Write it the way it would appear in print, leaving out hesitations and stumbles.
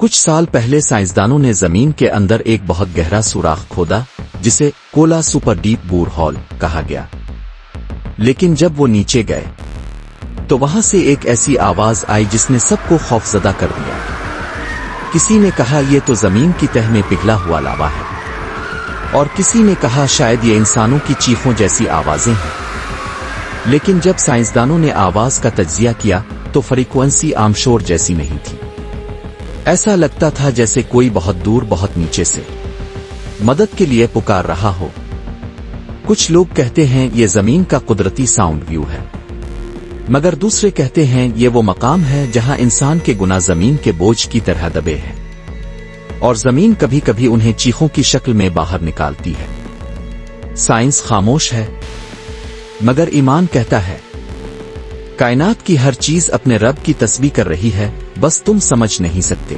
کچھ سال پہلے سائنسدانوں نے زمین کے اندر ایک بہت گہرا سوراخ کھودا جسے کولا سپر ڈیپ بور ہول کہا گیا۔ لیکن جب وہ نیچے گئے تو وہاں سے ایک ایسی آواز آئی جس نے سب کو خوفزدہ کر دیا۔ کسی نے کہا یہ تو زمین کی تہ میں پگھلا ہوا لاوا ہے، اور کسی نے کہا شاید یہ انسانوں کی چیخوں جیسی آوازیں ہیں۔ لیکن جب سائنسدانوں نے آواز کا تجزیہ کیا تو فریکوئنسی عام شور جیسی نہیں تھی۔ ایسا لگتا تھا جیسے کوئی بہت دور بہت نیچے سے مدد کے لیے پکار رہا ہو۔ کچھ لوگ کہتے ہیں یہ زمین کا قدرتی ساؤنڈ ویو ہے، مگر دوسرے کہتے ہیں یہ وہ مقام ہے جہاں انسان کے گناہ زمین کے بوجھ کی طرح دبے ہیں، اور زمین کبھی کبھی انہیں چیخوں کی شکل میں باہر نکالتی ہے۔ سائنس خاموش ہے، مگر ایمان کہتا ہے کائنات کی ہر چیز اپنے رب کی تسبیح کر رہی ہے، بس تم سمجھ نہیں سکتے۔